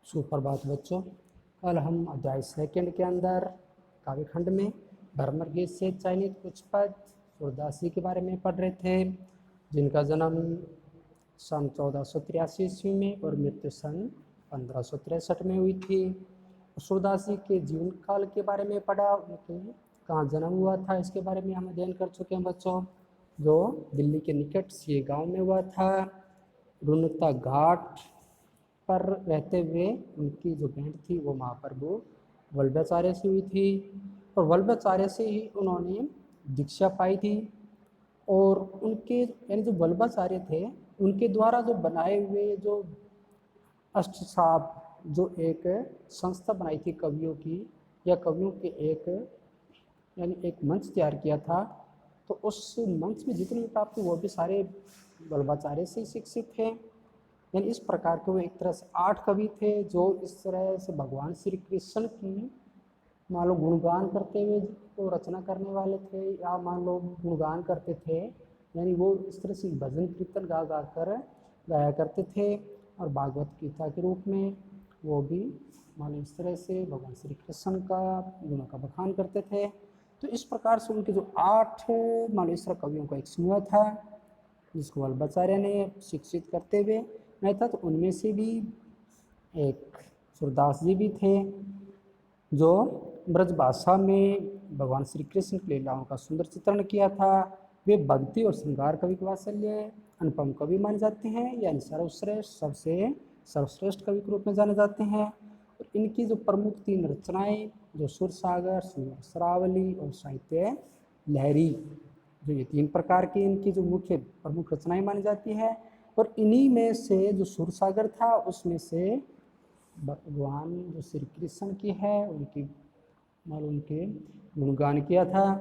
सुप्रभात बच्चों। कल हम अध्याय सेकंड के अंदर काव्य खंड में भ्रमर गीत से चयनित कुछ पद सूरदासी के बारे में पढ़ रहे थे, जिनका जन्म सन 1483 ईस्वी में और मृत्यु सन 1563 में हुई थी। सूरदासी के जीवन काल के बारे में पढ़ा, उनके कहाँ जन्म हुआ था इसके बारे में हम अध्ययन कर चुके हैं बच्चों। जो दिल्ली के निकट से गांव में हुआ था। रुनता घाट पर रहते हुए उनकी जो भेंट थी वो महाप्रभु वल्लभाचार्य से हुई थी और वल्लभाचार्य से ही उन्होंने दीक्षा पाई थी। और उनके यानी जो वल्लभाचार्य थे उनके द्वारा जो बनाए हुए जो अष्टसाप जो एक संस्था बनाई थी कवियों की, या कवियों के एक मंच तैयार किया था, तो उस मंच में जितने भी प्राप्त वो भी सारे वल्लभाचार्य से शिक्षित थे। यानी इस प्रकार के वो एक तरह से 8 कवि थे जो इस तरह से भगवान श्री कृष्ण की मान लो गुणगान करते हुए वो रचना करने वाले थे, या मान लो गुणगान करते थे। यानी वो इस तरह से भजन कीर्तन गा गा कर गाया करते थे, और भागवत गीता के रूप में वो भी मान लो इस तरह से भगवान श्री कृष्ण का गुणों का बखान करते थे। तो इस प्रकार से उनके जो 8 मान लो इस तरह कवियों का एक समूह था जिसको वल्लभाचार्य ने शिक्षित करते हुए नहीं था। तो उनमें से भी एक सूरदास जी भी थे जो ब्रज भाषा में भगवान श्री कृष्ण की लीलाओं का सुंदर चित्रण किया था। वे भक्ति और श्रृंगार कवि के वात्सल्य अनुपम कवि माने जाते हैं, यानी सर्वश्रेष्ठ सबसे सर्वश्रेष्ठ कवि के रूप में जाने जाते हैं। और इनकी जो प्रमुख 3 रचनाएं जो सुरसागर, श्रावली और साहित्य लहरी, जो ये 3 प्रकार की इनकी जो मुख्य प्रमुख रचनाएं मानी जाती है। और इन्हीं में से जो सुरसागर था उसमें से भगवान जो श्री कृष्ण की है उनकी मालूम के गुणगान किया था।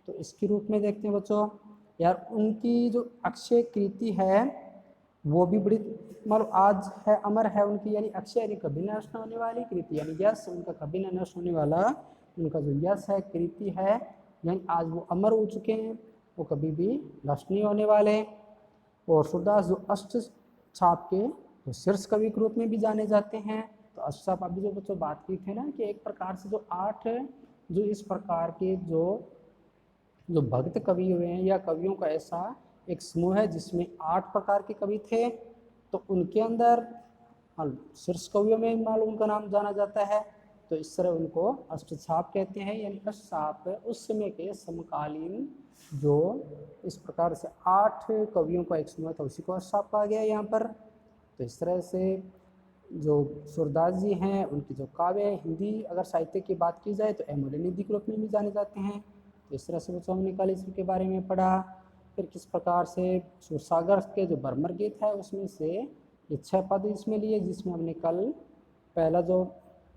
तो इसके रूप में देखते हैं बच्चों, यार उनकी जो अक्षय कृति है वो भी बड़ी मतलब आज है, अमर है उनकी, यानी अक्षय यानी कभी नष्ट होने वाली कृति, यानी यश उनका कभी न नष्ट होने वाला उनका जो यश है कृति है, यानी आज वो अमर हो चुके हैं, वो कभी भी नष्ट नहीं होने वाले। और सूरदास जो अष्ट छाप के तो शीर्ष कवि के रूप में भी जाने जाते हैं। तो अष्ट छाप अभी जो बच्चों बात की थे ना कि एक प्रकार से जो 8 जो इस प्रकार के जो भक्त कवि हुए हैं, या कवियों का ऐसा एक समूह है जिसमें 8 प्रकार के कवि थे। तो उनके अंदर शीर्ष कवियों में मालूम उनका नाम जाना जाता है। तो इस तरह उनको अष्टछाप कहते हैं, यानी अष्टछाप उस समय के समकालीन जो इस प्रकार से 8 कवियों का एक समूह था उसी को अष्टछाप कहा गया यहाँ पर। तो इस तरह से जो सूरदास जी हैं उनकी जो काव्य हिंदी अगर साहित्य की बात की जाए तो अमूल्य निधि के रूप में भी जाने जाते हैं। तो इस तरह से बच्चों हमने कल इसके बारे में पढ़ा। फिर किस प्रकार से सुरसागर के जो भ्रमर गीत है उसमें से ये 6 पद इसमें लिए, जिसमें हमने कल पहला जो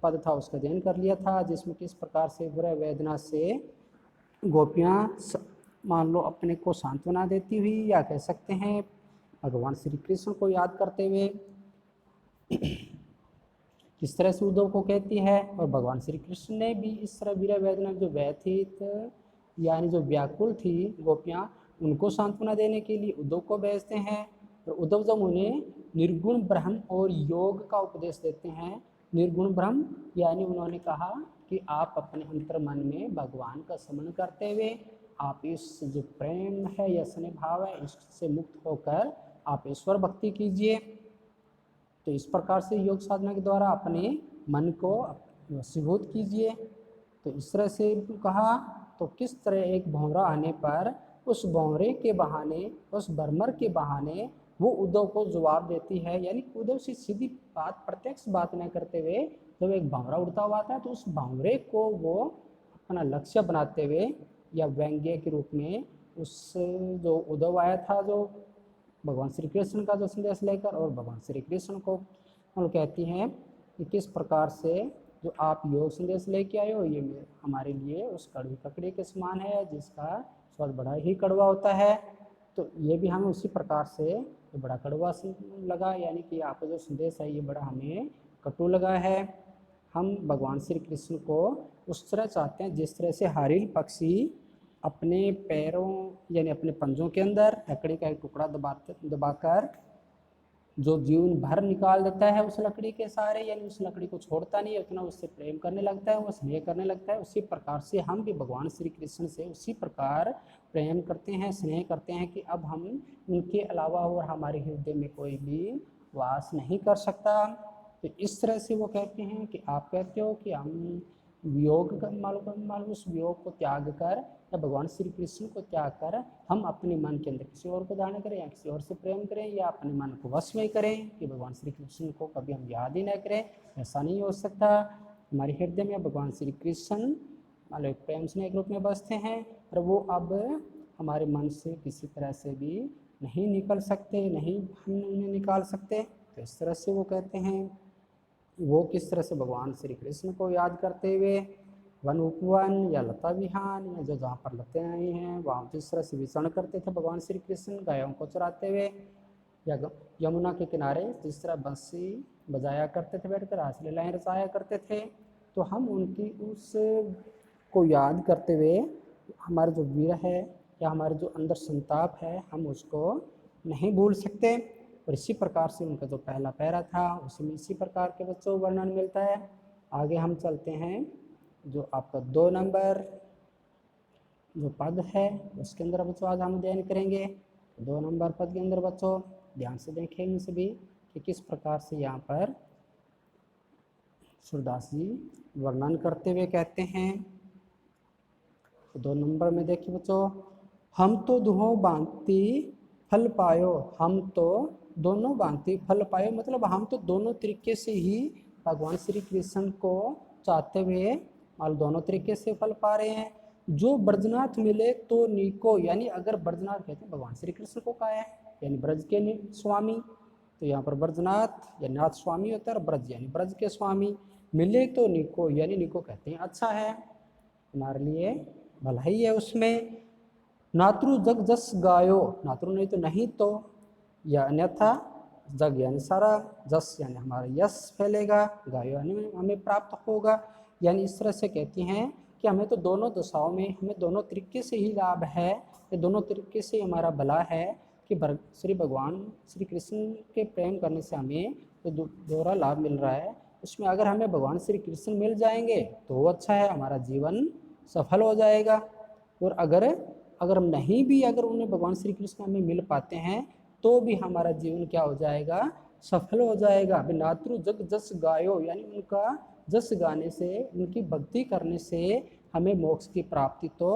पद था उसका अध्ययन कर लिया था, जिसमें किस प्रकार से बुरा वेदना से गोपियाँ मान लो अपने को सांत्वना देती हुई, या कह सकते हैं भगवान श्री कृष्ण को याद करते हुए किस तरह से उद्धव को कहती है। और भगवान श्री कृष्ण ने भी इस तरह विरह वेदना जो व्यथित यानी जो व्याकुल थी गोपियाँ उनको सांत्वना देने के लिए उद्धव को भेजते हैं। और उद्धव जब उन्हें निर्गुण ब्रह्म और योग का उपदेश देते हैं, निर्गुण ब्रह्म यानी उन्होंने कहा कि आप अपने अंतर मन में भगवान का स्मरण करते हुए आप इस जो प्रेम है या स्नेह भाव है इससे मुक्त होकर आप ईश्वर भक्ति कीजिए। तो इस प्रकार से योग साधना के द्वारा अपने मन को वशीभूत कीजिए। तो इस तरह से कहा। तो किस तरह एक भंवरा आने पर उस भंवरे के बहाने उस भ्रमर के बहाने वो उद्धव को जवाब देती है, यानी उद्धव से सीधी बात प्रत्यक्ष बात न करते हुए जब एक भंवरा उड़ता हुआ आता है तो उस भंवरे को वो अपना लक्ष्य बनाते हुए या व्यंग्य के रूप में उस जो उद्धव आया था जो भगवान श्री कृष्ण का जो संदेश लेकर, और भगवान श्री कृष्ण को हम कहती हैं कि किस प्रकार से जो आप योग संदेश लेके आए हो ये हमारे लिए उस कड़वी ककड़ी के समान है जिसका स्वाद बड़ा ही कड़वा होता है। तो ये भी हमें उसी प्रकार से बड़ा कड़वा लगा, यानी कि आपका जो संदेश है ये बड़ा हमें कटु लगा है। हम भगवान श्री कृष्ण को उस तरह चाहते हैं जिस तरह से हारिल पक्षी अपने पैरों यानी अपने पंजों के अंदर लकड़ी का एक टुकड़ा दबाकर जो जीवन भर निकाल देता है उस लकड़ी के सहारे, यानी उस लकड़ी को छोड़ता नहीं है, उतना उससे प्रेम करने लगता है, वो स्नेह करने लगता है, उसी प्रकार से हम भी भगवान श्री कृष्ण से उसी प्रकार प्रेम करते हैं, स्नेह करते हैं कि अब हम उनके अलावा और हमारे हृदय में कोई भी वास नहीं कर सकता। तो इस तरह से वो कहते हैं कि आप कहते हो कि हम वियोग का मालूम उस वियोग को त्याग कर या भगवान श्री कृष्ण को त्याग कर हम अपने मन के अंदर किसी और को धारण करें या किसी और से प्रेम करें या अपने मन को वश में करें कि भगवान श्री कृष्ण को कभी हम याद ही न करें, ऐसा नहीं हो सकता। हमारे हृदय में भगवान श्री कृष्ण मालूम प्रेम स्नेह के रूप में बसते हैं और वो अब हमारे मन से किसी तरह से भी नहीं निकल सकते, नहीं हम उन्हें निकाल सकते। तो इस तरह से वो कहते हैं वो किस तरह से भगवान श्री कृष्ण को याद करते हुए वन उपवन या लता विहान या जो जहाँ पर लतें आई हैं वहाँ जिस तरह से विचरण करते थे भगवान श्री कृष्ण गायों को चराते हुए, या यमुना के किनारे जिस तरह बंसी बजाया करते थे बैठकर रासलीलाएं रचाया करते थे, तो हम उनकी उस को याद करते हुए हमारा जो विरह है या हमारे जो अंदर संताप है हम उसको नहीं भूल सकते। और इसी प्रकार से उनका जो पहला पैरा था उसमें इसी प्रकार के बच्चों को वर्णन मिलता है। आगे हम चलते हैं जो आपका 2 नंबर जो पद है उसके अंदर बच्चों आज हम अध्ययन करेंगे। 2 नंबर पद के अंदर बच्चों ध्यान से देखेंगे सभी कि किस प्रकार से यहाँ पर सूरदास जी वर्णन करते हुए कहते हैं। तो 2 नंबर में देखिए बच्चों, हम तो दुहो भांति फल पायो, हम तो दोनों भांति फल पायो, मतलब हम तो दोनों तरीके से ही भगवान श्री कृष्ण को चाहते हुए और दोनों तरीके से फल पा रहे हैं। जो ब्रजनाथ मिले तो नीको, यानी अगर ब्रजनाथ कहते हैं भगवान श्री कृष्ण को कहा है यानी ब्रज के स्वामी, तो यहाँ पर ब्रजनाथ या नाथ स्वामी होता है और ब्रज यानी ब्रज के स्वामी, मिले तो नीको यानी नीको कहते हैं अच्छा है, हमारे लिए भला ही है उसमें। नातृ जग जस गायो, नातृ नहीं तो नहीं तो, या अन्यथा जग यानी सारा, जस यानी हमारा यश फैलेगा, गायो यानी हमें प्राप्त होगा। यानी इस तरह से कहती हैं कि हमें तो दोनों दशाओं में हमें दोनों तरीके से ही लाभ है, ये दोनों तरीके से हमारा भला है कि श्री भगवान श्री कृष्ण के प्रेम करने से हमें तो दोहरा लाभ मिल रहा है। उसमें अगर हमें भगवान श्री कृष्ण मिल जाएंगे तो वो अच्छा है, हमारा जीवन सफल हो जाएगा। और अगर हम नहीं भी अगर उन्हें भगवान श्री कृष्ण हमें मिल पाते हैं तो भी हमारा जीवन क्या हो जाएगा, सफल हो जाएगा। नातृ जग जस गायो यानी उनका जस गाने से उनकी भक्ति करने से हमें मोक्ष की प्राप्ति तो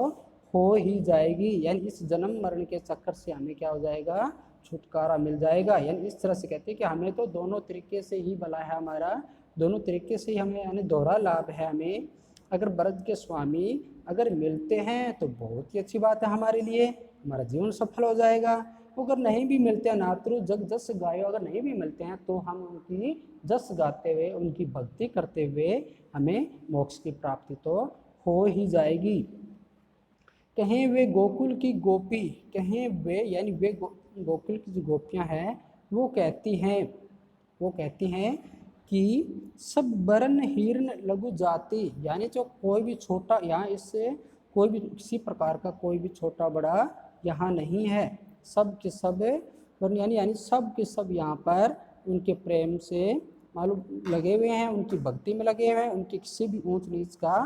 हो ही जाएगी, यानी इस जन्म मरण के चक्कर से हमें क्या हो जाएगा, छुटकारा मिल जाएगा। यानी इस तरह से कहते हैं कि हमें तो दोनों तरीके से ही भला है, हमारा दोनों तरीके से ही हमें यानी दोहरा लाभ है। हमें अगर ब्रज के स्वामी अगर मिलते हैं तो बहुत ही अच्छी बात है हमारे लिए, हमारा जीवन सफल हो जाएगा। अगर नहीं भी मिलते हैं, नातृ जग जस गायो अगर नहीं भी मिलते हैं तो हम उनकी जस गाते हुए उनकी भक्ति करते हुए हमें मोक्ष की प्राप्ति तो हो ही जाएगी। कहें वे गोकुल की गोपी, कहें वे यानी वे गोकुल की जो गोपियाँ हैं वो कहती हैं कि सब वर्ण हिरण लघु जाति, यानी जो कोई भी छोटा यहाँ इससे कोई भी किसी प्रकार का कोई भी छोटा बड़ा यहाँ नहीं है, सब के सब वर्ण यानी सब के सब यहाँ पर उनके प्रेम से मालूम लगे हुए हैं, उनकी भक्ति में लगे हुए हैं, उनकी किसी भी ऊंच नीच का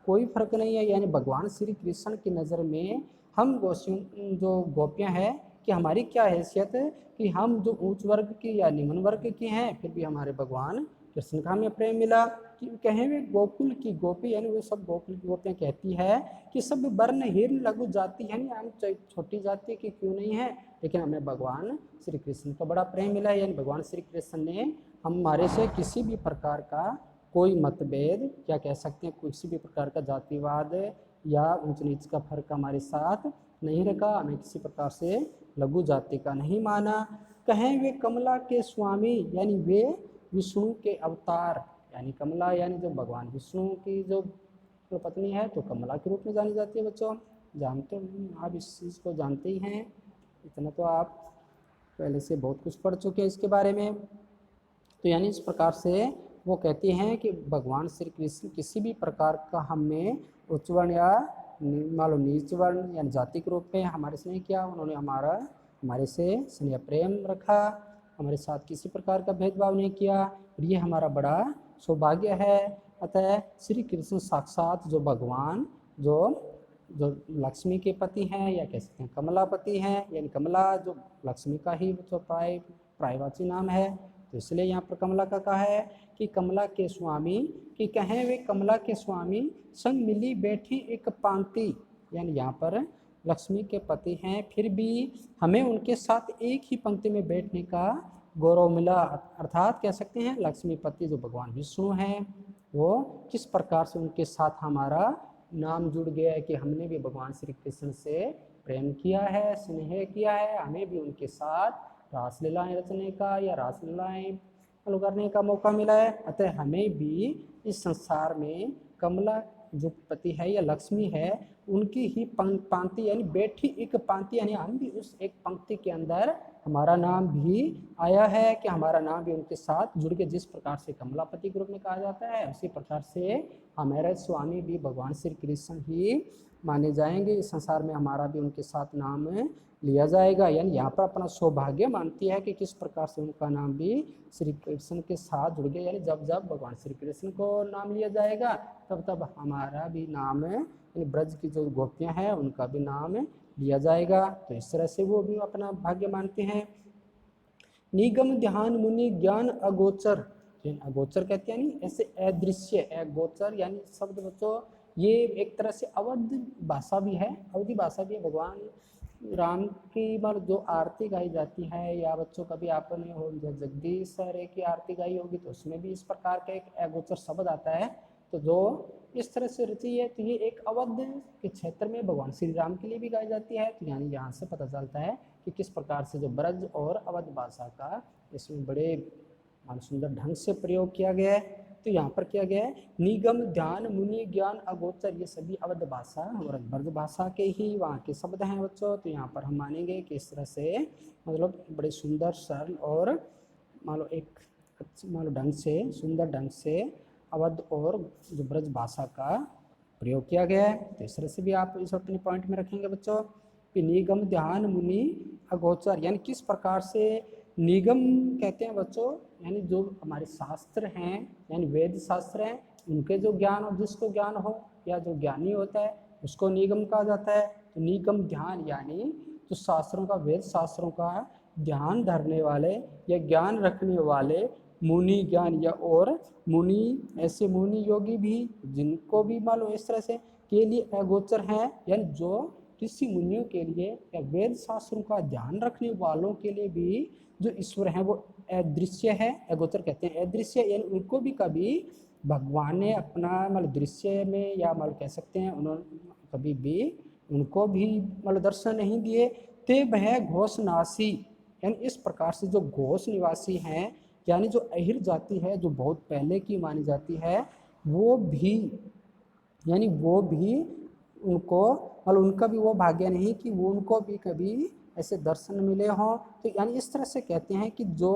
कोई फर्क नहीं है। यानी भगवान श्री कृष्ण की नज़र में हम जो गोपियाँ हैं कि हमारी क्या हैसियत है कि हम जो उच्च वर्ग की या निम्न वर्ग की हैं फिर भी हमारे भगवान कृष्ण का हमें प्रेम मिला। कि कहें वे गोकुल की गोपी यानी वे सब गोकुल की गोपियाँ कहती है कि सब वर्ण हिरण लघु जाति यानी हम छोटी जाति की क्यों नहीं है लेकिन हमें भगवान श्री कृष्ण का बड़ा प्रेम मिला है। यानी भगवान श्री कृष्ण ने हमारे से किसी भी प्रकार का कोई मतभेद क्या कह सकते हैं, किसी भी प्रकार का जातिवाद या ऊंच नीच का फर्क हमारे साथ नहीं रखा, हमें किसी प्रकार से लघु जाति का नहीं माना। कहें वे कमला के स्वामी यानी वे विष्णु के अवतार, यानी कमला यानी जो भगवान विष्णु की जो पत्नी है तो कमला के रूप में जानी जाती है। बच्चों जानते हो आप इस चीज़ को जानते ही हैं, इतना तो आप पहले से बहुत कुछ पढ़ चुके हैं इसके बारे में। तो यानी इस प्रकार से वो कहती हैं कि भगवान श्री कृष्ण किसी भी प्रकार का हमें उच्च वर्ण या मालूम नीच वर्ण या जाति के रूप में हमारे से नहीं किया, उन्होंने हमारे से स्नेह प्रेम रखा। हमारे साथ किसी प्रकार का भेदभाव नहीं किया, और ये हमारा बड़ा सौभाग्य है। अतः श्री कृष्ण साक्षात जो भगवान, जो जो लक्ष्मी के पति हैं, या कह सकते हैं कमलापति हैं, यानी कमला जो लक्ष्मी का ही जो प्रायवाची नाम है, तो इसलिए यहाँ पर कमला का कहा है कि कमला के स्वामी, कि कहें वे कमला के स्वामी, संग मिली बैठी एक पांति, यानी यहाँ पर लक्ष्मी के पति हैं, फिर भी हमें उनके साथ एक ही पंक्ति में बैठने का गौरव मिला। अर्थात कह सकते हैं लक्ष्मीपति जो भगवान विष्णु हैं, वो किस प्रकार से उनके साथ हमारा नाम जुड़ गया है कि हमने भी भगवान श्री कृष्ण से प्रेम किया है, स्नेह किया है, हमें भी उनके साथ रासलीलाएँ रचने का या रासलीलाएँ करने का मौका मिला है। अतः हमें भी इस संसार में कमला जो पति है या लक्ष्मी है, उनकी ही पंक्ति यानी बैठी एक पंक्ति, यानी हम भी उस एक पंक्ति के अंदर हमारा नाम भी आया है, कि हमारा नाम भी उनके साथ जुड़ के, जिस प्रकार से कमलापति के रूप में कहा जाता है, उसी प्रकार से हमारे स्वामी भी भगवान श्री कृष्ण ही माने जाएंगे। इस संसार में हमारा भी उनके साथ नाम लिया जाएगा। यानी यहाँ पर अपना सौभाग्य मानती है कि किस प्रकार से उनका नाम भी श्री कृष्ण के साथ जुड़ गया, यानी जब जब भगवान श्री कृष्ण को नाम लिया जाएगा तब तब हमारा भी नाम, यानी ब्रज की जो गोपियाँ हैं उनका भी नाम लिया जाएगा। तो इस तरह से वो भी अपना भाग्य मानते हैं। निगम ध्यान मुनि ज्ञान अगोचर, अगोचर कहते हैं नहीं, ऐसे अदृश्य, अगोचर यानी शब्द बच्चों ये एक तरह से अवध भाषा भी है, अवधि भाषा भी है। भगवान राम की बार जो आरती गाई जाती है, या बच्चों कभी आपने हो जगदीश हरे की आरती गाई होगी तो उसमें भी इस प्रकार का एक अगोचर शब्द आता है। तो जो इस तरह से रची है, तो ये एक अवध के क्षेत्र में भगवान श्री राम के लिए भी गाई जाती है। तो यानी यहाँ से पता चलता है कि किस प्रकार से जो ब्रज और अवध भाषा का इसमें बड़े सुंदर ढंग से प्रयोग किया गया है। तो यहाँ पर किया गया है निगम ध्यान मुनि ज्ञान अगोचर, ये सभी अवध भाषा और ब्रज भाषा के ही वहाँ के शब्द हैं बच्चों। तो यहाँ पर हम मानेंगे कि इस तरह से मतलब बड़े सुंदर सरल और मान लो एक मान लो ढंग से, सुंदर ढंग से अवध और जो ब्रज भाषा का प्रयोग किया गया है। तो इस तरह से भी आप इस अपने पॉइंट में रखेंगे बच्चों कि निगम ध्यान मुनि अगोचर, यानी किस प्रकार से निगम कहते हैं बच्चों, यानी जो हमारे शास्त्र हैं, यानी वेद शास्त्र हैं, उनके जो ज्ञान हो, जिसको ज्ञान हो या जो ज्ञानी होता है उसको निगम कहा जाता है। तो निगम ध्यान यानी जो शास्त्रों का, वेद शास्त्रों का ध्यान धरने वाले या ज्ञान रखने वाले मुनि ज्ञान, या और मुनि ऐसे मुनि योगी भी जिनको भी मान लो इस तरह से के लिए अगोचर हैं, यानी जो ऋषि मुनियों के लिए या वेद शास्त्रों का ध्यान रखने वालों के लिए भी जो ईश्वर है वो अदृश्य है, अगोचर कहते हैं अदृश्य, यानी उनको भी कभी भगवान ने अपना मतलब दृश्य में या मतलब कह सकते हैं उन्होंने कभी भी उनको भी मतलब दर्शन नहीं दिए। ते वह घोषनासी, यानी इस प्रकार से जो घोष निवासी हैं, यानी जो अहिर जाति है जो बहुत पहले की मानी जाती है, वो भी यानी वो भी उनको मतलब उनका भी वो भाग्य नहीं कि वो उनको भी कभी ऐसे दर्शन मिले हों। तो यानी इस तरह से कहते हैं कि जो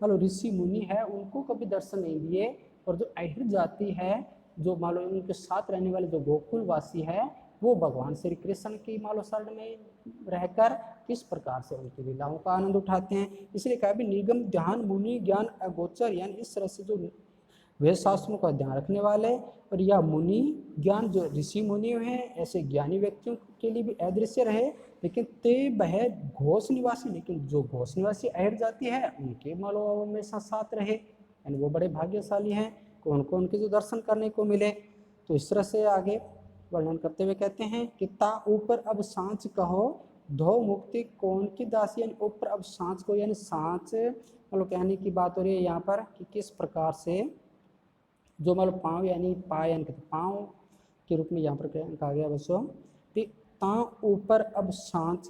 मतलब ऋषि मुनि है उनको कभी दर्शन नहीं दिए, और जो अहिर जाति है, जो मान लो उनके साथ रहने वाले जो गोकुलवासी है, वो भगवान श्री कृष्ण की मान लो शरण में रहकर किस प्रकार से उनकी लीलाओं का आनंद उठाते हैं। इसलिए कहा भी निगम ध्यान मुनि ज्ञान अगोचर, यानी इस तरह से जो वेद शास्त्रों का ध्यान रखने वाले और या मुनि ज्ञान जो ऋषि मुनि हैं, ऐसे ज्ञानी व्यक्तियों के लिए भी अदृश्य रहे। लेकिन ते वह घोष निवासी, लेकिन जो घोष निवासी अहिर जाति है उनके मालो हमेशा साथ रहे, यानी वो बड़े भाग्यशाली हैं कि उनको उनके जो दर्शन करने को मिले। तो इस तरह से आगे वर्णन करते हुए कहते हैं कि ता ऊपर अब सांच कहो धो मुक्ति कौन की दासी, यानी ऊपर अब सांच को, यानी सांच मतलब कहने की बात हो रही है यहाँ पर कि किस प्रकार से जो मतलब पाँव यानी पाय यानी पाँव के रूप में यहाँ पर कहा गया बच्चों कि ता ऊपर अब सांच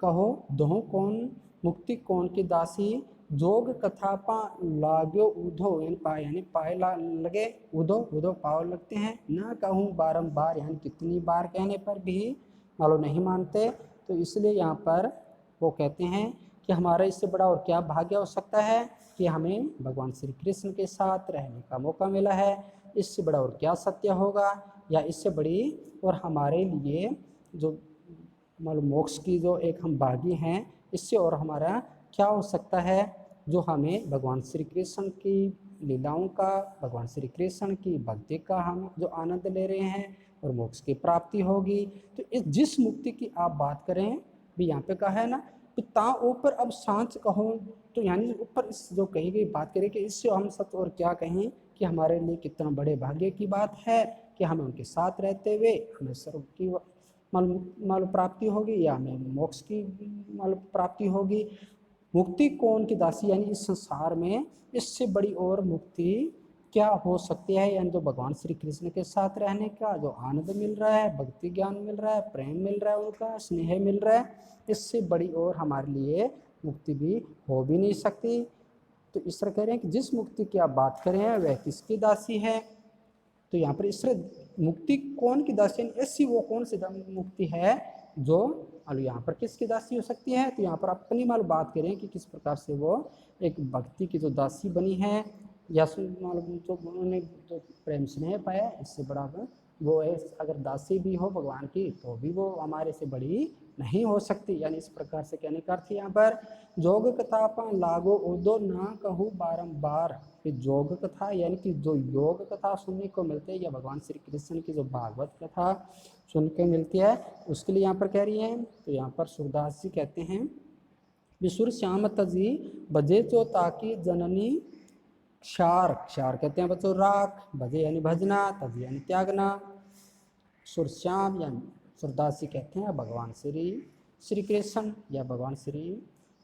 कहो दो कौन मुक्ति कौन की दासी, जोग कथा पा लागो उधो, यानी पाए लगे उधो उधो पाव लगते हैं, ना कहूँ बारंबार, यानी कितनी बार कहने पर भी मालूम नहीं मानते। तो इसलिए यहाँ पर वो कहते हैं कि हमारा इससे बड़ा और क्या भाग्य हो सकता है कि हमें भगवान श्री कृष्ण के साथ रहने का मौका मिला है। इससे बड़ा और क्या सत्य होगा, या इससे बड़ी और हमारे लिए जो मालूम मोक्ष की जो एक हम भागी हैं, इससे और हमारा क्या हो सकता है। जो हमें भगवान श्री कृष्ण की लीलाओं का, भगवान श्री कृष्ण की भक्ति का हम जो आनंद ले रहे हैं और मोक्ष की प्राप्ति होगी। तो इस जिस मुक्ति की आप बात करें भी यहाँ पे कहा है ना, तो ता ऊपर अब सांच कहो, तो यानी ऊपर इस जो कही गई बात करें कि इससे हम सच और क्या कहें कि हमारे लिए कितना बड़े भाग्य की बात है कि हमें उनके साथ रहते हुए हमें स्वर्ग की माल प्राप्ति होगी या हमें मोक्ष की माल प्राप्ति होगी। मुक्ति कौन की दासी, यानी इस संसार में इससे बड़ी और मुक्ति क्या हो सकती है। यानी जो भगवान श्री कृष्ण के साथ रहने का जो आनंद मिल रहा है, भक्ति ज्ञान मिल रहा है, प्रेम मिल रहा है, उनका स्नेह मिल रहा है, इससे बड़ी और हमारे लिए मुक्ति भी हो भी नहीं सकती। तो इस तरह कह रहे हैं कि जिस मुक्ति की आप बात कर रहे हैं वह किसकी दासी है। तो यहाँ पर इस तरह मुक्ति कौन की दासी, ऐसी वो कौन सी मुक्ति है जो यहाँ पर किसकी दासी हो सकती है। तो यहाँ पर आप अपनी मालूम बात करें कि किस प्रकार से वो एक भक्ति की जो दासी बनी है या मालूम जो उन्होंने जो प्रेम स्नेह पाया, इससे बड़ा वो है। अगर दासी भी हो भगवान की तो भी वो हमारे से बड़ी नहीं हो सकती। यानी इस प्रकार से कहने का अर्थ यहाँ पर जोग कथा पा लागो उदो ना कहूँ बारंबार, कि जोग कथा यानी कि जो योग कथा सुनने को मिलते हैं या भगवान श्री कृष्ण की जो भागवत कथा सुन के मिलती है उसके लिए यहाँ पर कह रही है। तो यहाँ पर सूरदास जी कहते हैं विसुर श्याम तजी बजे चो ताकि जननी क्षार, क्षार कहते हैं बच्चों राख, भजे यानी भजना, तजी यानी त्यागना, सुरश्याम यानी सूरदास जी कहते हैं भगवान श्री कृष्ण या भगवान श्री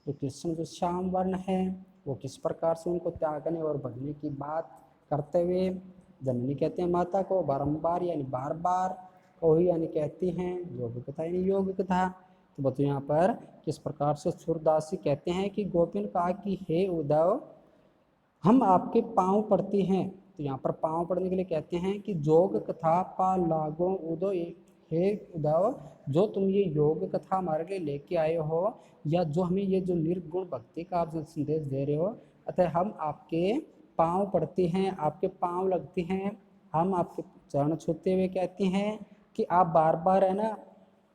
जो कृष्ण जो श्याम वर्ण है वो किस प्रकार से उनको त्यागने और भजने की बात करते हुए जननी कहते हैं माता को, बारंबार यानी बार बार, कोई यानी कहती हैं योग कथा यानी योग कथा। तो बच्चों यहाँ पर किस प्रकार से सूरदास जी कहते हैं कि गोपिन कहा कि हे उद्धव हम आपके पांव पड़ती हैं। तो यहाँ पर पांव पड़ने के लिए कहते हैं कि जोग कथा पा लागो उदो, हे उद्धव जो तुम ये योग कथा हमारे लिए लेके आए हो या जो हमें ये जो निर्गुण भक्ति का आप जो संदेश दे रहे हो, अतः हम आपके पांव पड़ती हैं, आपके पांव लगती हैं, हम आपके चरण छूते हुए कहती हैं कि आप बार बार है ना,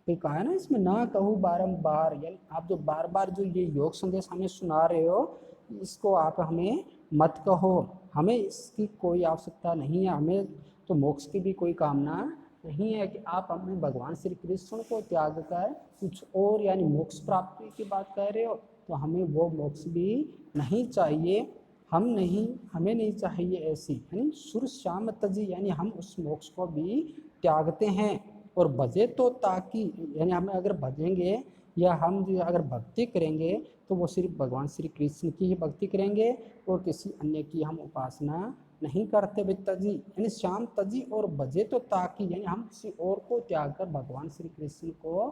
फिर कहा है ना इसमें ना कहूँ बारंबार, यानी आप जो बार बार जो ये योग संदेश हमें सुना रहे हो इसको आप हमें मत कहो, हमें इसकी कोई आवश्यकता नहीं है, हमें तो मोक्ष की भी कोई कामना नहीं है कि आप हमें भगवान श्री कृष्ण को त्याग कर कुछ और यानी मोक्ष प्राप्ति की बात कह रहे हो। तो हमें वो मोक्ष भी नहीं चाहिए, हमें नहीं चाहिए ऐसी, यानी सुर श्याम तजी यानी हम उस मोक्ष को भी त्यागते हैं। और भजे तो ताकि यानी हमें अगर भजेंगे या हम जो अगर भक्ति करेंगे तो वो सिर्फ भगवान श्री कृष्ण की ही भक्ति करेंगे और किसी अन्य की हम उपासना नहीं करते। वे तजी यानी श्याम तजी और भजे तो ताकि यानी हम किसी और को त्याग कर भगवान श्री कृष्ण को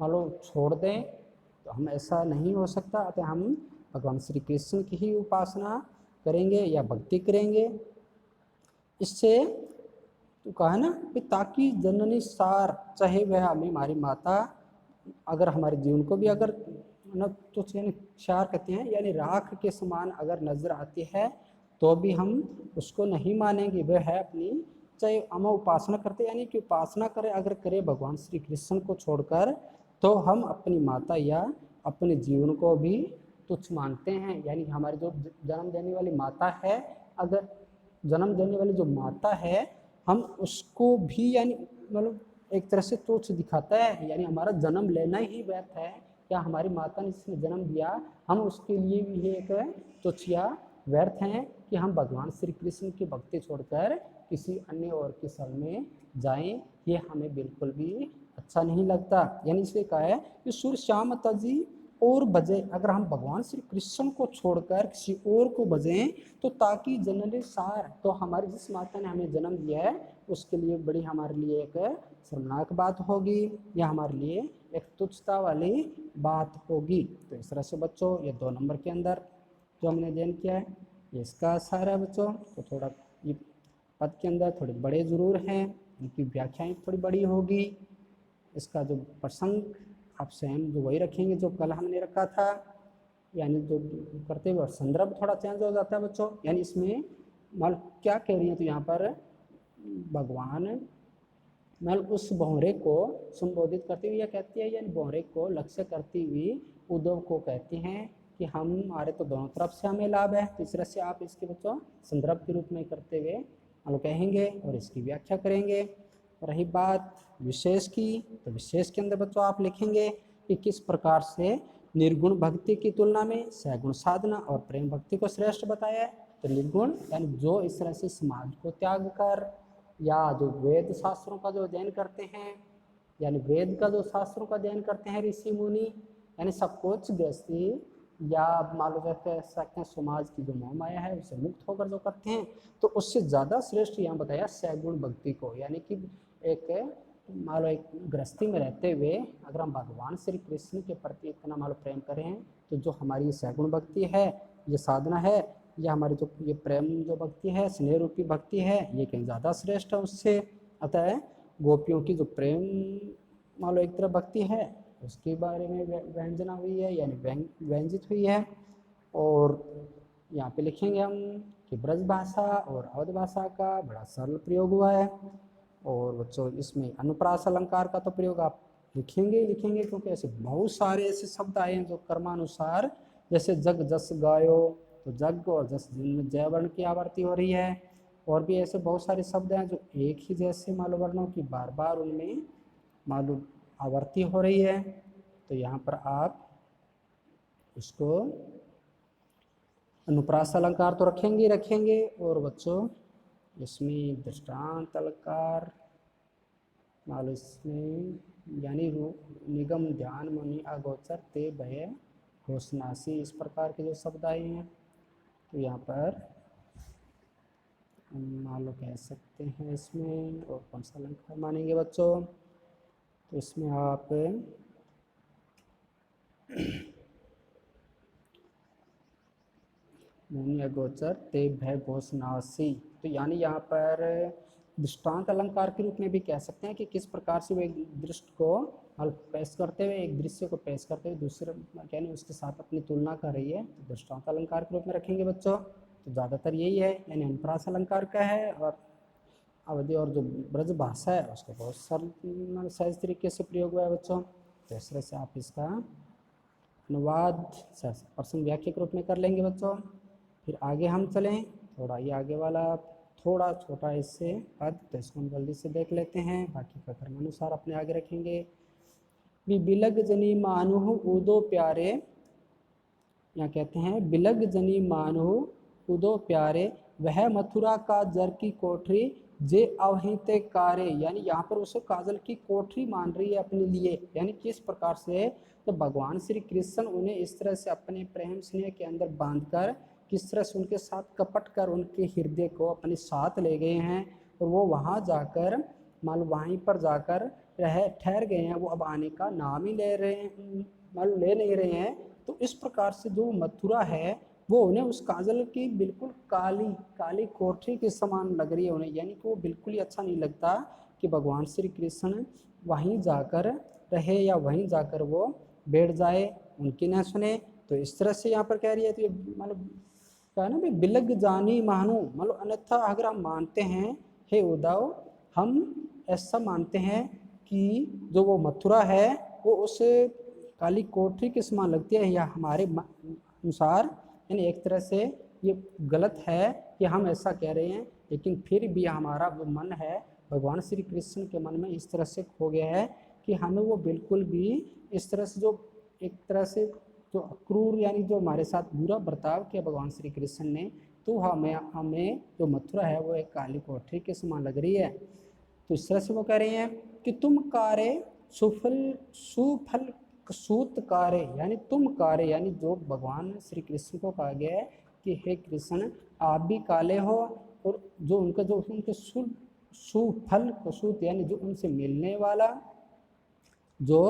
मान लो छोड़ दें, तो हम ऐसा नहीं हो सकता। अतः हम भगवान श्री कृष्ण की ही उपासना करेंगे या भक्ति करेंगे। इससे तो कहा ना कि ताकि जननी सार, चाहे वह हमें हमारी माता अगर हमारे जीवन को भी अगर न तो यानी क्षार कहते हैं यानी राख के समान अगर नजर आती है तो भी हम उसको नहीं मानेंगे। वह है अपनी, चाहे हम उपासना करते यानी कि उपासना करें अगर करें भगवान श्री कृष्ण को छोड़कर, तो हम अपनी माता या अपने जीवन को भी तुच्छ मानते हैं। यानी हमारी जो जन्म देने वाली माता है, अगर जन्म देने वाली जो माता है हम उसको भी यानी मतलब एक तरह से तुच्छ दिखाता है, यानी हमारा जन्म लेना ही व्यर्थ है या हमारी माता ने जिसने जन्म दिया हम उसके लिए भी एक तुच्छ या व्यर्थ हैं कि हम भगवान श्री कृष्ण की भक्ति छोड़कर किसी अन्य और के शरण में जाएं, ये हमें बिल्कुल भी अच्छा नहीं लगता। यानी इसलिए कहा है कि सुर श्याम तजी और भजे, अगर हम भगवान श्री कृष्ण को छोड़कर किसी और को भजें तो ताकि जननी सार, तो हमारी जिस माता ने हमें जन्म दिया है उसके लिए बड़ी हमारे लिए एक शर्मनाक बात होगी या हमारे लिए एक तुच्छता वाली बात होगी। तो इस तरह से बच्चों ये 2 नंबर के अंदर जो हमने अध्ययन किया है ये इसका सार है बच्चों। तो थोड़ा ये पद के अंदर थोड़े बड़े ज़रूर हैं, इनकी व्याख्याएं थोड़ी बड़ी होगी, इसका जो प्रसंग आप स्वयं जो वही रखेंगे जो कल हमने रखा था, यानी जो करते हुए संदर्भ थोड़ा चेंज हो जाता है बच्चों। यानी इसमें मान क्या कह रही है, तो यहाँ पर भगवान मान उस भौरे को संबोधित करती हुई यह कहती है, यानी भौरे को लक्ष्य करती हुई उद्धव को कहती हैं कि हमारे तो दोनों तरफ से हमें लाभ है, तो इस तरह से आप इसके बच्चों संदर्भ के रूप में करते हुए मतलब कहेंगे और इसकी व्याख्या करेंगे। रही बात विशेष की, तो विशेष के अंदर बच्चों आप लिखेंगे कि किस प्रकार से निर्गुण भक्ति की तुलना में सगुण साधना और प्रेम भक्ति को श्रेष्ठ बताया है। तो निर्गुण यानी जो इस तरह से समाज को त्याग कर या जो वेद शास्त्रों का जो अध्ययन करते हैं, यानी वेद का जो शास्त्रों का अध्ययन करते हैं ऋषि मुनि, यानी सब कुछ गृहस्थी या मान लो कह सकते हैं समाज की जो मोह माया है उससे मुक्त होकर जो करते हैं, तो उससे ज़्यादा श्रेष्ठ यहाँ बताया सगुण भक्ति को। यानी कि एक मान लो एक गृहस्थी में रहते हुए अगर हम भगवान श्री कृष्ण के प्रति इतना मान लो प्रेम करें, तो जो हमारी सगुण भक्ति है, ये साधना है, या हमारी जो ये प्रेम जो भक्ति है, स्नेह रूपी भक्ति है, ये कहीं ज़्यादा श्रेष्ठ है उससे। अतः गोपियों की जो प्रेम मान लो एक तरह भक्ति है उसके बारे में व्यंजना हुई है, यानी व्यंजित हुई है। और यहाँ पे लिखेंगे हम कि ब्रज भाषा और अवध भाषा का बड़ा सरल प्रयोग हुआ है। और बच्चों इसमें अनुप्रास अलंकार का तो प्रयोग आप लिखेंगे क्योंकि ऐसे बहुत सारे ऐसे शब्द आए हैं जो कर्मानुसार, जैसे जग जस गायो, तो जग और जस जिनमें जय वर्ण की आवर्ती हो रही है। और भी ऐसे बहुत सारे शब्द हैं जो एक ही जैसे मालूम वर्णों की बार बार उनमें मालूम आवर्ती हो रही है। तो यहाँ पर आप उसको अनुप्रास अलंकार तो रखेंगे। और बच्चों इसमें दृष्टांत अलंकार मालूम इसमें यानी निगम ध्यान मुनि अगोचर ते भय घोषणासी, इस प्रकार के जो शब्द आए हैं। तो यहाँ पर मान लो कह सकते हैं इसमें और कौन सा अलंकार मानेंगे बच्चों, तो इसमें आप मुनि अगोचर ते भय घोषणासी, तो यानी यहाँ पर दृष्टांत अलंकार के रूप में भी कह सकते हैं कि किस प्रकार से वो एक दृष्टि को पेश करते हुए, एक दृश्य को पेश करते हुए दूसरे यानी उसके साथ अपनी तुलना कर रही है, तो दृष्टांत अलंकार के रूप में रखेंगे बच्चों। तो ज़्यादातर यही है, यानी अनुप्रास अलंकार का है। और अवधि और जो ब्रज भाषा है उसका बहुत सरल सहज तरीके से प्रयोग हुआ है बच्चों। तो इस तरह से आप इसका अनुवाद प्रश्न व्याख्या के रूप में कर लेंगे बच्चों। फिर आगे हम चलें, थोड़ा ये आगे वाला थोड़ा छोटा इससे पद, तो इसको हम जल्दी से देख लेते हैं, बाकी का कर्मानुसार अपने आगे रखेंगे। बिलग जनी मानुह उदो प्यारे, यहाँ कहते हैं बिलग जनी मानुह उदो प्यारे, वह मथुरा का जर की कोठरी जे अवहिते कारे, यानी यहाँ पर उसे काजल की कोठरी मान रही है अपने लिए। यानी किस प्रकार से तो भगवान श्री कृष्ण उन्हें इस तरह से अपने प्रेम स्नेह के अंदर बांधकर किस तरह से उनके साथ कपट कर उनके हृदय को अपने साथ ले गए हैं, और वो वहाँ जाकर मान लो वहीं पर जाकर ठहर गए हैं, वो अब आने का नाम ही ले रहे हैं, मान लो ले नहीं रहे हैं। तो इस प्रकार से जो मथुरा है वो उन्हें उस काजल की बिल्कुल काली कोठरी के समान लग रही है उन्हें, यानी कि वो बिल्कुल ही अच्छा नहीं लगता कि भगवान श्री कृष्ण वहीं जाकर रहे या वहीं जाकर वो बैठ जाए, उनकी न सुने। तो इस तरह से यहाँ पर कह रही है, तो ये मतलब क्या है ना भाई, बिलग जानी मानो, मतलब अन्यथा अगर हम मानते हैं हे उद्धव, हम ऐसा मानते हैं कि जो वो मथुरा है वो उस काली कोठरी के समान लगती है, या हमारे अनुसार यानी एक तरह से ये गलत है कि हम ऐसा कह रहे हैं, लेकिन फिर भी हमारा जो मन है भगवान श्री कृष्ण के मन में इस तरह से खो गया है कि हमें वो बिल्कुल भी इस तरह से जो एक तरह से जो अक्रूर यानी जो हमारे साथ बुरा बर्ताव किया भगवान श्री कृष्ण ने, तो हमें जो मथुरा है वो एक काली कोठरी के समान लग रही है। तो इस तरह से वो कह रहे हैं कि तुम कारे सुफल सूत कारे, यानी तुम कारे, यानी जो भगवान श्री कृष्ण को कहा गया है कि हे कृष्ण आप भी काले हो, और जो उनके सुफल सूत यानी जो उनसे मिलने वाला जो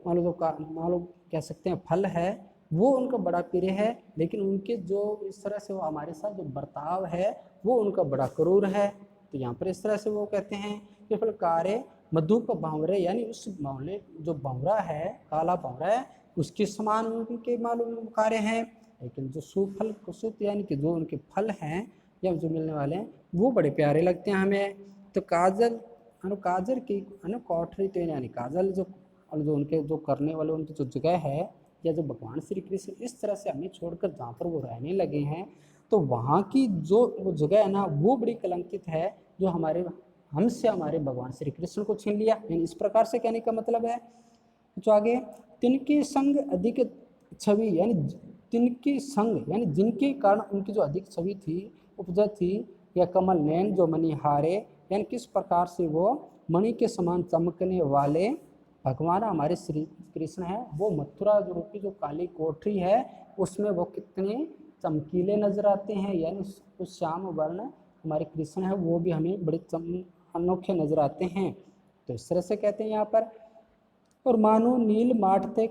मान लो कह सकते हैं फल है वो उनका बड़ा प्रिय है, लेकिन उनके जो इस तरह से वो हमारे साथ जो बर्ताव है वो उनका बड़ा क्रूर है। तो यहाँ पर इस तरह से वो कहते हैं कि फल कारे मधुप बावरे, यानी उस बावले जो बावरा है काला बावरा है उसके समान उनके मालूम कार्य हैं, लेकिन जो सुफल कुसुत यानी कि जो उनके फल हैं या जो मिलने वाले हैं वो बड़े प्यारे लगते हैं हमें। तो काजल काजल की कोठरी, तो यानी काजल जो उनके जो करने वाले उनकी जो जगह है या जो भगवान श्री कृष्ण इस तरह से हमें छोड़कर जहाँ पर वो रहने लगे हैं, तो वहाँ की जो वो जगह है ना, वो बड़ी कलंकित है, जो हमसे हमारे भगवान श्री कृष्ण को छीन लिया। यानी इस प्रकार से कहने का मतलब है। जो आगे, तिनके संग अधिक छवि, यानी तिनके संग यानी जिनके कारण उनकी जो अधिक छवि थी, उपजा थी, या कमल नैन जो मणिहारे, यानी किस प्रकार से वो मणि के समान चमकने वाले भगवान हमारे श्री कृष्ण है, वो मथुरा जो रूपी जो काली कोठरी है उसमें वो कितने चमकीले नजर आते हैं। यानी उस श्याम वर्ण हमारे कृष्ण है वो भी हमें बड़े अनोखे नजर आते हैं। तो इस तरह से कहते हैं यहाँ पर। और मानो नील माटते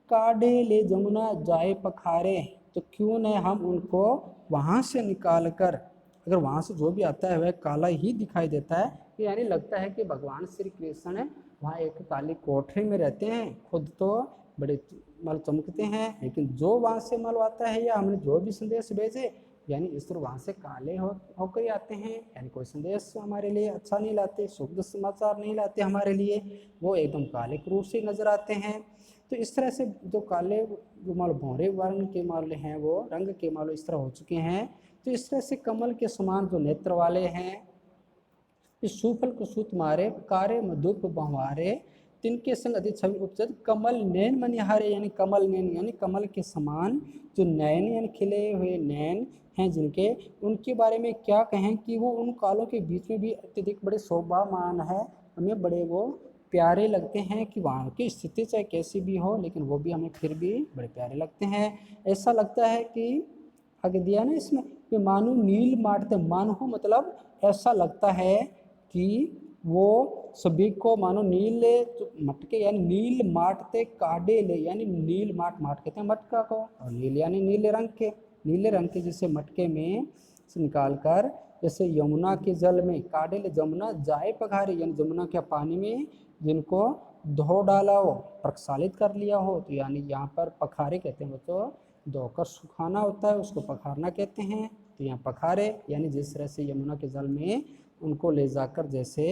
काढ़े ले जमुना जाए पखारे, तो क्यों न हम उनको वहाँ से निकाल कर, अगर वहाँ से जो भी आता है वह काला ही दिखाई देता है, यानी लगता है कि भगवान श्री कृष्ण वहाँ एक काली कोठरी में रहते हैं, खुद तो बड़े मल चमकते हैं, लेकिन जो वहाँ से मल आता है या हमने जो भी संदेश भेजे, यानी इस तरह वहाँ से काले होकर आते हैं। यानी कोई संदेश हमारे लिए अच्छा नहीं लाते, शुभ समाचार नहीं लाते हमारे लिए, वो एकदम काले क्रूर से नजर आते हैं। तो इस तरह से जो काले जो मान लो भौरे वर्ण के मान हैं, वो रंग के मान लो इस तरह हो चुके हैं। तो इस तरह से कमल के समान जो नेत्र वाले हैं, इस सुफल को सूत मारे कारे मधुप बहवारे, तिनके संग अधिक छवि उपजत कमल नैन मनिहारे, यानी कमल नैन यानी कमल के समान जो नैन यानी खिले हुए नैन हैं जिनके, उनके बारे में क्या कहें कि वो उन कालों के बीच में भी अत्यधिक बड़े शोभामान है, हमें बड़े वो प्यारे लगते हैं कि वहाँ की स्थिति चाहे कैसी भी हो, लेकिन वो भी हमें फिर भी बड़े प्यारे लगते हैं। ऐसा लगता है कि आगे दिया ना इसमें कि मानो नील माटते, मानो मतलब ऐसा लगता है कि वो सभी को मानो नील मटके यानी नील माटते काढ़े ले, यानी नील माट कहते हैं मटका को, और नील यानी नीले रंग के जैसे मटके में से निकाल कर, जैसे यमुना के जल में काढ़े ले जमुना जाए पघारे, यानी जमुना के पानी में जिनको धो डाला हो, प्रक्षालित कर लिया हो, तो यानी यहाँ पर पखारे कहते हैं बच्चों, धोकर सुखाना होता है उसको पखारना कहते हैं। तो यहाँ पखारे यानी जिस तरह से यमुना के जल में उनको ले जाकर जैसे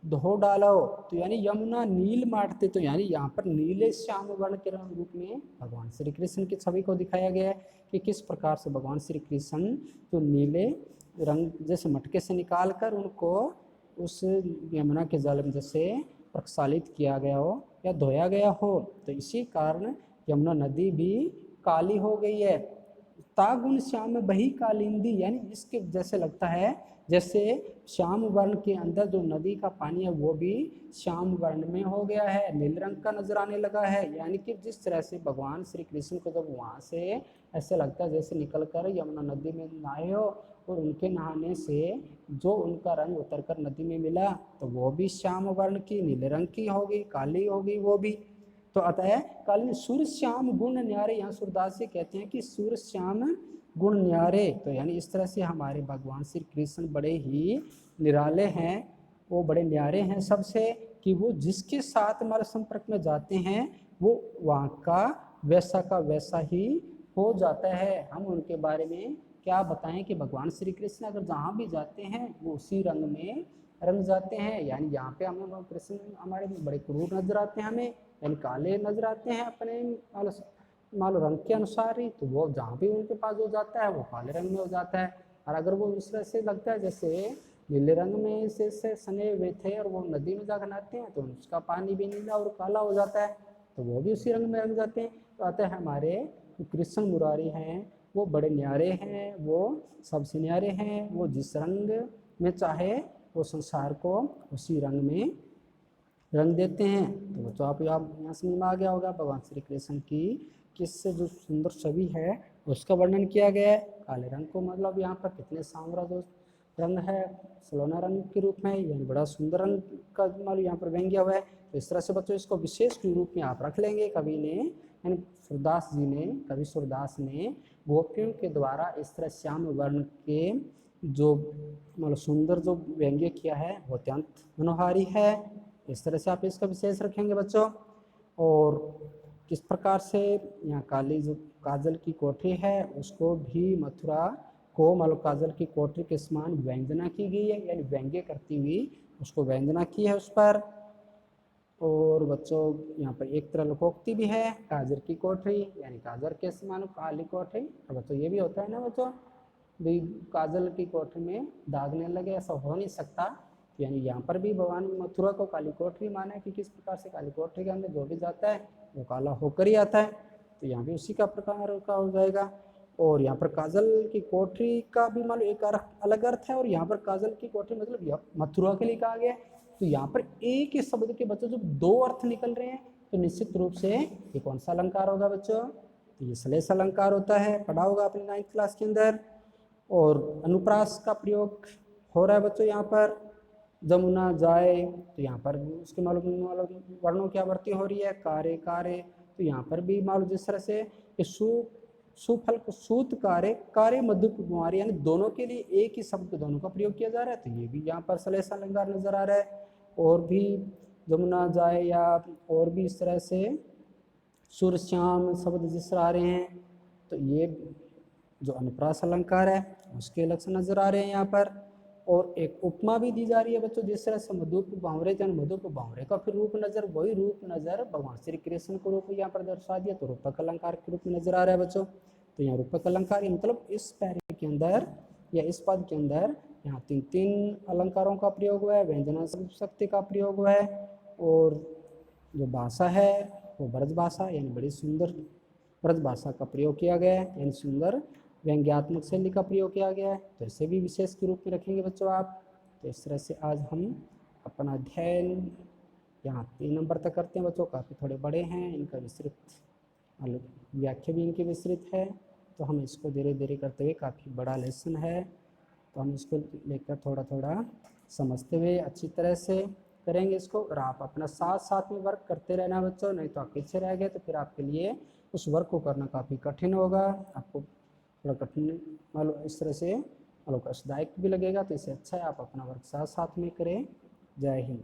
धो डाला हो, तो यानी यमुना नील माटते, तो यानी यहाँ पर नीले श्याम वर्ण के रूप में भगवान श्री कृष्ण की छवि को दिखाया गया है कि किस प्रकार से भगवान श्री कृष्ण जो नीले रंग जैसे मटके से निकाल कर उनको उस यमुना के जल में जैसे प्रक्षालित किया गया हो या धोया गया हो, तो इसी कारण यमुना नदी भी काली हो गई है। तागुण श्याम बही कालिंदी, यानी इसके जैसे लगता है जैसे श्याम वर्ण के अंदर जो नदी का पानी है वो भी श्याम वर्ण में हो गया है, नील रंग का नजर आने लगा है। यानी कि जिस तरह से भगवान श्री कृष्ण को जब वहाँ से ऐसे लगता है जैसे निकल कर यमुना नदी में नहाए हो, और उनके नहाने से जो उनका रंग उतर कर नदी में मिला, तो वो भी श्याम वर्ण की नीले रंग की होगी, काली होगी वो भी। तो अतः कालीन सूर्य श्याम गुण न्यारे, यहाँ सूरदास जी कहते हैं कि सूर्य श्याम गुण न्यारे, तो यानी इस तरह से हमारे भगवान श्री कृष्ण बड़े ही निराले हैं, वो बड़े न्यारे हैं सबसे, कि वो जिसके साथ हमारे संपर्क में जाते हैं वो वहाँ का वैसा ही हो जाता है। हम उनके बारे में क्या बताएं कि भगवान श्री कृष्ण अगर जहाँ भी जाते हैं वो उसी रंग में रंग जाते हैं। यानी यहाँ पे हमें कृष्ण हमारे बड़े क्रूर नजर आते हैं, हमें यानी काले नजर आते हैं अपने मान लो रंग के अनुसार ही, तो वो जहाँ भी उनके पास हो जाता है वो काले रंग में हो जाता है। और अगर वो इस तरह से लगता है जैसे नीले रंग में से सने हुए थे और वो नदी में जाकर नहाते हैं, तो उसका पानी भी नीला और काला हो जाता है, तो वो भी उसी रंग में रंग जाते हैं। तो अतः हमारे कृष्ण मुरारी हैं वो बड़े न्यारे हैं, वो सबसे न्यारे हैं, वो जिस रंग में चाहे वो संसार को उसी रंग में रंग देते हैं। तो बच्चों आप यहाँ समझ में आ गया होगा भगवान श्री कृष्ण की किससे जो सुंदर छवि है उसका वर्णन किया गया है। काले रंग को मतलब यहाँ पर कितने सांवरा जो रंग है सलोना रंग के रूप में, यानी बड़ा सुंदर रंग का मतलब यहाँ पर व्यंग्य हुआ है। तो इस तरह से बच्चों इसको विशेष रूप में आप रख लेंगे। कवि ने यानी सूरदास जी ने, कवि सूरदास ने गोपियों के द्वारा इस तरह श्याम वर्ण के जो मतलब सुंदर जो व्यंग्य किया है वो अत्यंत मनोहारी है। इस तरह से आप इसका विशेष रखेंगे बच्चों। और किस प्रकार से यहाँ काली जो काजल की कोठरी है उसको भी मथुरा को मतलब काजल की कोठरी के समान व्यंजना की गई है, यानी व्यंग्य करती हुई उसको व्यंजना की है उस पर। और बच्चों यहाँ पर एक तरह लोकोक्ति भी है, काजर की कोठरी, यानी काजर के समान काली कोठरी। और बच्चों ये भी होता है ना बच्चों, भी काजल की कोठरी में दागने लगे, ऐसा हो नहीं सकता। यानी यहाँ पर भी भगवान मथुरा को काली कोठरी माना है कि किस प्रकार से काली कोठरी के अंदर जो भी जाता है वो काला होकर ही आता है, तो यहाँ भी उसी का प्रकार का हो जाएगा। और यहाँ पर काजल की कोठरी का भी मान लो एक अलग अर्थ है, और यहाँ पर काजल की कोठरी मतलब मथुरा के लिए कहा गया है। तो यहाँ पर एक ही शब्द के बच्चों जब दो अर्थ निकल रहे हैं तो निश्चित रूप से ये कौन सा अलंकार होगा बच्चों, तो ये श्लेष अलंकार होता है, पढ़ा होगा अपने 9th क्लास के अंदर। और अनुप्रास का प्रयोग हो रहा है बच्चों यहाँ पर, जमुना जाए, तो यहाँ पर उसके मालूम वर्णों की आवृत्ति हो रही है, कारे कारे, तो यहाँ पर भी मालूम जिस तरह से सुफल सूत कारे कारे मधु कुमारी, यानी दोनों के लिए एक ही शब्द दोनों का प्रयोग किया जा रहा है, तो ये भी यहाँ पर श्लेष अलंकार नजर आ रहा है। और भी जमुना जाए या और भी इस तरह से सूर्य श्याम शब्द जिस तरह आ रहे हैं, तो ये जो अनुप्रास अलंकार है उसके लक्षण नजर आ रहे हैं यहाँ पर। और एक उपमा भी दी जा रही है बच्चों, जिस तरह से मधुप बावरे जन मधुप बावरे का फिर रूप नजर, वही रूप नजर भगवान श्री कृष्ण को रूप यहाँ पर दर्शा दिया, तो रूपक अलंकार के रूप में नजर आ रहा है बच्चों। तो यहाँ रूपक अलंकार मतलब इस पैरे के अंदर या इस पद के अंदर यहाँ तीन अलंकारों का प्रयोग हुआ है, व्यंजना शक्ति का प्रयोग हुआ है, और जो भाषा है वो ब्रज भाषा यानी बड़ी सुंदर ब्रज भाषा का प्रयोग किया गया है, यानी सुंदर व्यंग्यात्मक शैली का प्रयोग किया गया है। तो इसे भी विशेष के रूप में रखेंगे बच्चों आप। तो इस तरह से आज हम अपना अध्ययन यहाँ 3 नंबर तक करते हैं बच्चों, काफ़ी थोड़े बड़े हैं, इनका विस्तृत व्याख्या भी इनकी विस्तृत है, तो हम इसको धीरे धीरे करते हुए, काफ़ी बड़ा लेसन है तो हम इसको लेकर थोड़ा थोड़ा समझते हुए अच्छी तरह से करेंगे इसको। और आप अपना साथ साथ में वर्क करते रहना बच्चों, नहीं तो आप पीछे रह गए तो फिर आपके लिए उस वर्क को करना काफ़ी कठिन होगा, आपको थोड़ा कठिन मालूम इस तरह से मालूम कष्टदायक भी लगेगा। तो इससे अच्छा है आप अपना वर्क साथ साथ में करें। जय हिंद।